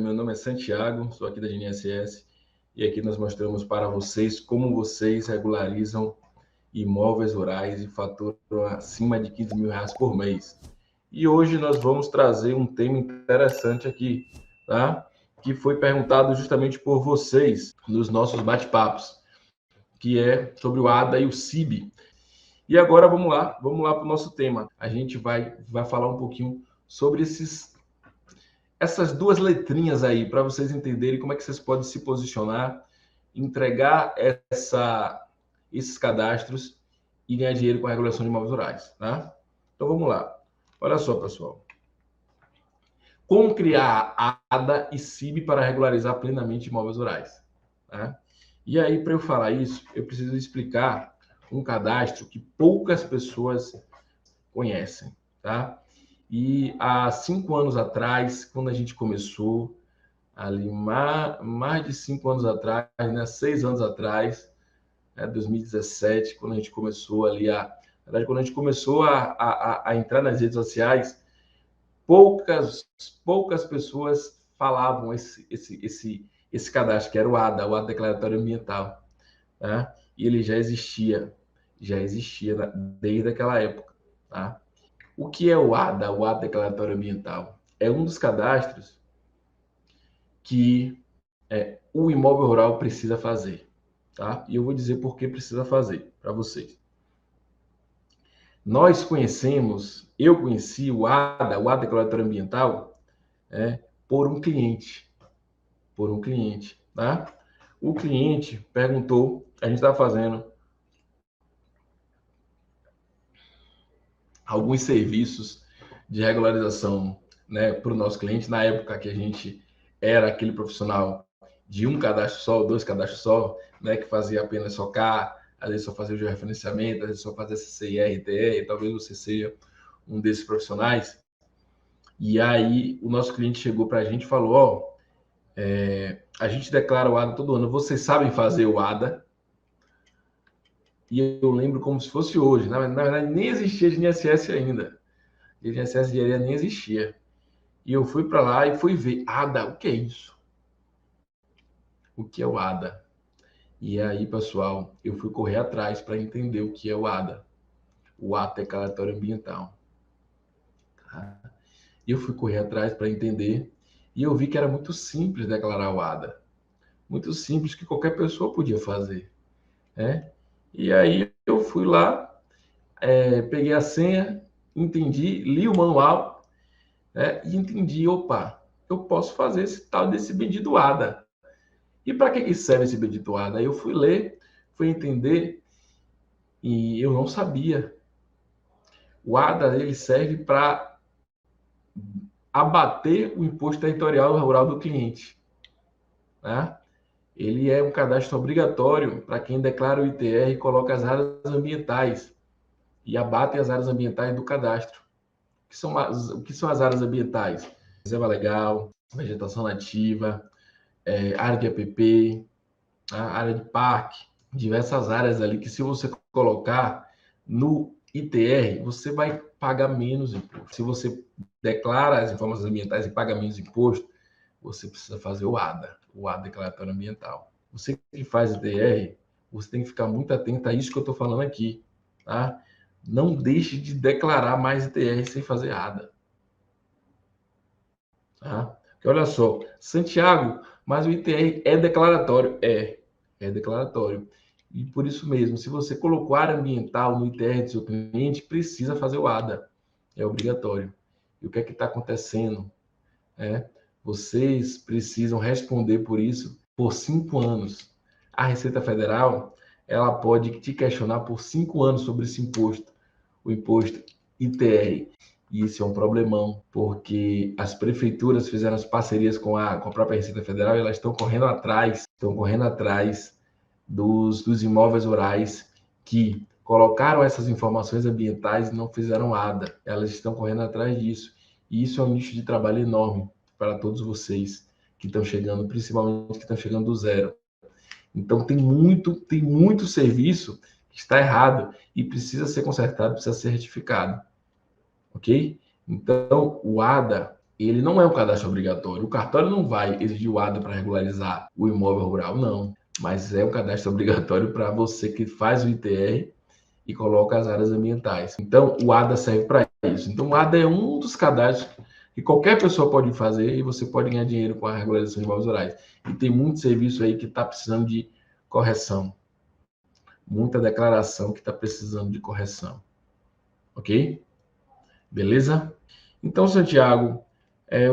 meu nome é Santiago, sou aqui da GNSS e aqui nós mostramos para vocês como vocês regularizam imóveis rurais e faturam acima de R$ 15.000 por mês. E hoje nós vamos trazer um tema interessante aqui, tá? Que foi perguntado justamente por vocês nos nossos bate-papos, que é sobre o ADA e o CIB. E agora vamos lá para o nosso tema. A gente vai falar um pouquinho sobre essas duas letrinhas aí, para vocês entenderem como é que vocês podem se posicionar, entregar esses cadastros e ganhar dinheiro com a regulação de imóveis rurais, tá? Então vamos lá. Olha só, pessoal. Como criar ADA e CIB para regularizar plenamente imóveis rurais, tá? E aí, para eu falar isso, eu preciso explicar um cadastro que poucas pessoas conhecem, tá? E há 5 anos atrás, quando a gente começou, ali mais de 5 anos atrás, né, 6 anos atrás, 2017, quando a gente começou ali quando a gente começou a entrar nas redes sociais, poucas pessoas falavam esse cadastro, que era o ADA, o Ato Declaratório Ambiental, tá? E ele já existia desde aquela época, tá? O que é o ADA, o Ato Declaratório Ambiental? É um dos cadastros que o imóvel rural precisa fazer, tá? E eu vou dizer por que precisa fazer para vocês. Eu conheci o ADA, o Ato Declaratório Ambiental, por um cliente, tá? O cliente perguntou, a gente estava fazendo alguns serviços de regularização, né, para o nosso cliente, na época que a gente era aquele profissional de um cadastro só, 2 cadastros só, né, que fazia apenas SOCAR, às vezes só fazia o georreferenciamento, às vezes só fazia CCI, RTR, talvez você seja um desses profissionais. E aí o nosso cliente chegou para a gente e falou, ó, a gente declara o ADA todo ano, vocês sabem fazer o ADA? E eu lembro como se fosse hoje, na verdade nem existia GNSS ainda. GNSS de areia nem existia. E eu fui para lá e fui ver, ADA, o que é isso? O que é o ADA? E aí, pessoal, eu fui correr atrás para entender o que é o ADA, o Ato Declaratório Ambiental. Tá? E eu fui correr atrás para entender e eu vi que era muito simples declarar o ADA. Muito simples, que qualquer pessoa podia fazer, né? E aí eu fui lá, peguei a senha, entendi, li o manual, né? E entendi, opa, eu posso fazer esse tal desse bendito ADA. E para que serve esse bendito ADA? Aí eu fui ler, fui entender e eu não sabia. O ADA ele serve para abater o imposto territorial rural do cliente, né? Ele é um cadastro obrigatório para quem declara o ITR e coloca as áreas ambientais e abate as áreas ambientais do cadastro. O que são as áreas ambientais? Reserva legal, vegetação nativa, área de APP, área de parque, diversas áreas ali que se você colocar no ITR, você vai pagar menos imposto. Se você declara as informações ambientais e paga menos imposto, você precisa fazer o ADA, o Ato Declaratório Ambiental. Você que faz ITR, você tem que ficar muito atento a isso que eu estou falando aqui, tá? Não deixe de declarar mais ITR sem fazer ADA. Tá? Porque olha só, Santiago, mas o ITR é declaratório. É declaratório. E por isso mesmo, se você colocou área ambiental no ITR do seu cliente, precisa fazer o ADA. É obrigatório. E o que é que está acontecendo? Vocês precisam responder por isso por 5 anos. A Receita Federal, ela pode te questionar por 5 anos sobre esse imposto, o imposto ITR. E isso é um problemão, porque as prefeituras fizeram as parcerias com a própria Receita Federal e elas estão correndo atrás dos imóveis rurais que colocaram essas informações ambientais e não fizeram ADA. Elas estão correndo atrás disso. E isso é um nicho de trabalho enorme para todos vocês que estão chegando, principalmente que estão chegando do zero. Então tem muito serviço que está errado e precisa ser consertado, precisa ser retificado. Ok? Então o ADA ele não é um cadastro obrigatório. O cartório não vai exigir o ADA para regularizar o imóvel rural, não. Mas é um cadastro obrigatório para você que faz o ITR e coloca as áreas ambientais. Então, o ADA serve para isso. Então, o ADA é um dos cadastros que qualquer pessoa pode fazer e você pode ganhar dinheiro com a regularização de imóveis rurais. E tem muito serviço aí que está precisando de correção. Muita declaração que está precisando de correção. Ok? Beleza? Então, Santiago,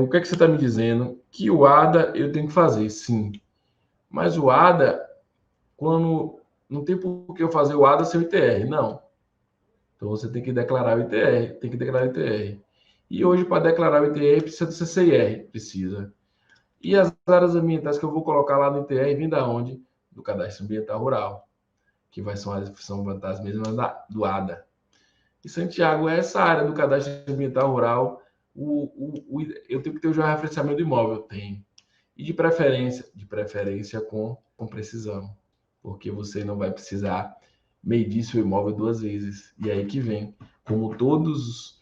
o que é que você está me dizendo? Que o ADA eu tenho que fazer, sim. Mas o ADA, quando não tem por que eu fazer o ADA sem o ITR, não. Então você tem que declarar o ITR, tem que declarar o ITR. E hoje, para declarar o ITR, precisa do CCIR, precisa. E as áreas ambientais que eu vou colocar lá no ITR vêm da onde? Do Cadastro Ambiental Rural, que são as mesmas do ADA. E Santiago, essa área do Cadastro Ambiental Rural, eu tenho que ter o georreferenciamento do imóvel? Tem. E de preferência com precisão, porque você não vai precisar medir seu imóvel 2 vezes. E aí que vem, como todos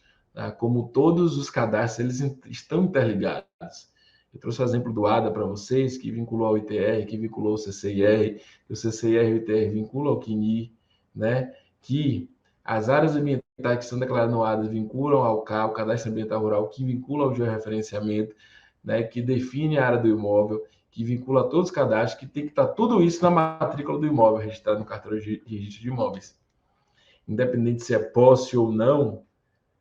os cadastros, eles estão interligados. Eu trouxe o exemplo do ADA para vocês, que vinculou ao ITR, que vinculou ao CCIR, que o CCIR e o ITR vinculam ao CNI, né? Que as áreas ambientais que são declaradas no ADA vinculam ao CAR, o Cadastro Ambiental Rural, que vincula ao georreferenciamento, né? Que define a área do imóvel, que vincula todos os cadastros, que tem que estar tudo isso na matrícula do imóvel, registrado no cartório de registro de imóveis. Independente se é posse ou não,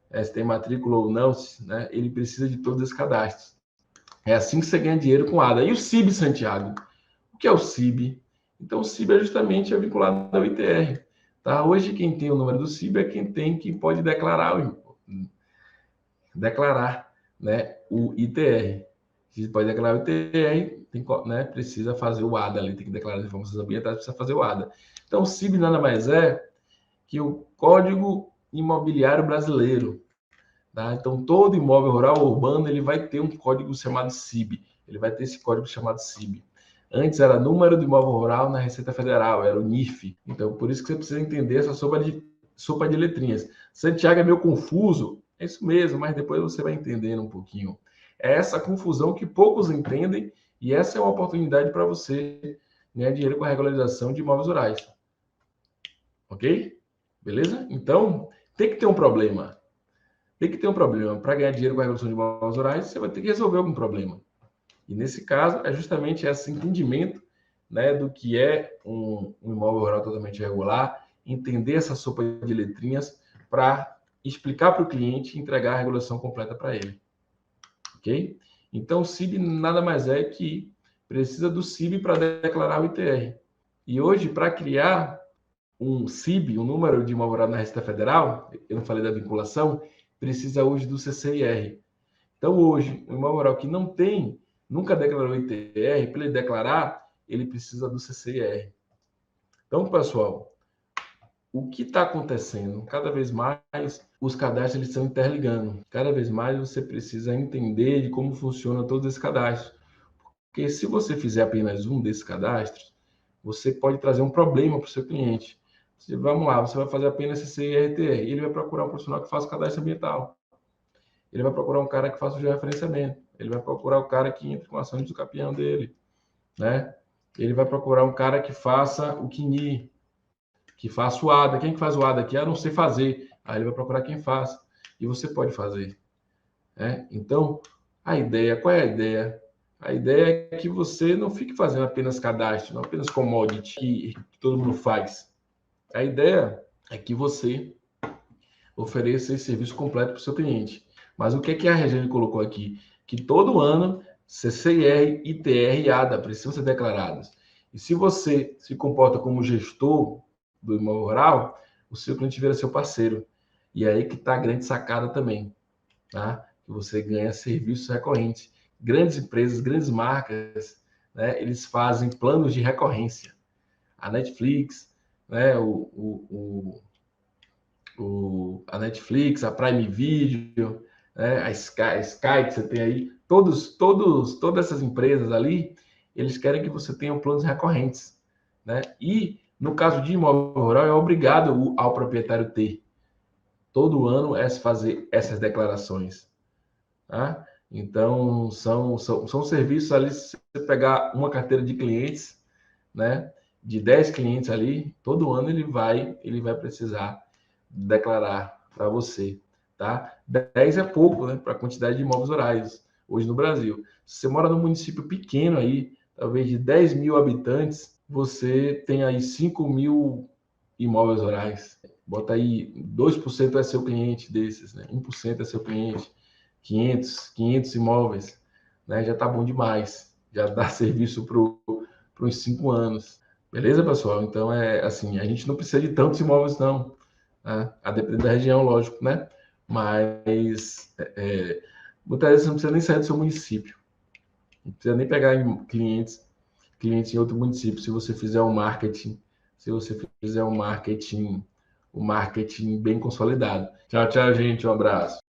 se tem matrícula ou não, né, ele precisa de todos esses cadastros. É assim que você ganha dinheiro com ADA. E o CIB, Santiago? O que é o CIB? Então, o CIB é justamente vinculado ao ITR. Tá? Hoje, quem tem o número do CIB é quem pode declarar, né, o ITR. Se pode declarar o ITR, né, precisa fazer o ADA ali, tem que declarar as informações ambientais, precisa fazer o ADA. Então, o CIB nada mais é que o Código Imobiliário Brasileiro. Tá? Então, todo imóvel rural ou urbano ele vai ter um código chamado CIB. Ele vai ter esse código chamado CIB. Antes era número do imóvel rural na Receita Federal, era o NIF. Então, por isso que você precisa entender essa sopa de letrinhas. Santiago é meio confuso, é isso mesmo, mas depois você vai entendendo um pouquinho. É essa confusão que poucos entendem e essa é uma oportunidade para você ganhar dinheiro com a regularização de imóveis rurais. Ok? Beleza? Então, tem que ter um problema. Tem que ter um problema. Para ganhar dinheiro com a regulação de imóveis rurais, você vai ter que resolver algum problema. E nesse caso, é justamente esse entendimento, né, do que é um imóvel rural totalmente irregular, entender essa sopa de letrinhas para explicar para o cliente e entregar a regulação completa para ele. Ok? Então, o CIB nada mais é que precisa do CIB para declarar o ITR. E hoje, para criar um CIB, um número de imóvel rural na Receita Federal, eu não falei da vinculação, precisa hoje do CCIR. Então, hoje, o imóvel rural que não tem, nunca declarou ITR, para ele declarar, ele precisa do CCIR. Então, pessoal, o que está acontecendo? Cada vez mais os cadastros eles estão interligando. Cada vez mais você precisa entender de como funciona todos esses cadastros. Porque se você fizer apenas um desses cadastros, você pode trazer um problema para o seu cliente. Vamos lá, você vai fazer apenas CCIR-ITR. Ele vai procurar um profissional que faça o cadastro ambiental. Ele vai procurar um cara que faça o georreferenciamento. Ele vai procurar o cara que entre com a ação de campeão dele, né? Ele vai procurar um cara que faça o CNI, que faça o ADA. Quem que faz o ADA aqui? Eu não sei fazer. Aí ele vai procurar quem faça. E você pode fazer. Né? Então, qual é a ideia? A ideia é que você não fique fazendo apenas cadastro, não apenas commodity que todo mundo faz. A ideia é que você ofereça esse serviço completo para o seu cliente. Mas o que é que a Regiane colocou aqui? Que todo ano CCIR, ITR e ADA precisam ser declarados. E se você se comporta como gestor do imóvel rural, o seu cliente vira seu parceiro. E é aí que está a grande sacada também, tá? Que você ganha serviços recorrentes. Grandes empresas, grandes marcas, né, eles fazem planos de recorrência. A Netflix, né, a Netflix, a Prime Video, né, a Sky que você tem aí, todas essas empresas ali, eles querem que você tenha planos recorrentes, né? E no caso de imóvel rural é obrigado ao proprietário ter todo ano fazer essas declarações, tá? Então, são serviços ali, se você pegar uma carteira de clientes, né, de 10 clientes ali, todo ano ele vai precisar declarar para você, tá? 10 é pouco, né, para a quantidade de imóveis rurais hoje no Brasil. Se você mora num município pequeno aí, talvez de 10 mil habitantes, você tem aí 5 mil imóveis rurais. Bota aí, 2% é seu cliente desses, né? 1% é seu cliente. 500 imóveis, né? Já tá bom demais. Já dá serviço para uns 5 anos. Beleza, pessoal? Então, é assim, a gente não precisa de tantos imóveis, não. Né? A depender da região, lógico, né? Mas, muitas vezes você não precisa nem sair do seu município. Não precisa nem pegar clientes em outro município, se você fizer um marketing, se você fizer um marketing bem consolidado. Tchau, tchau, gente. Um abraço.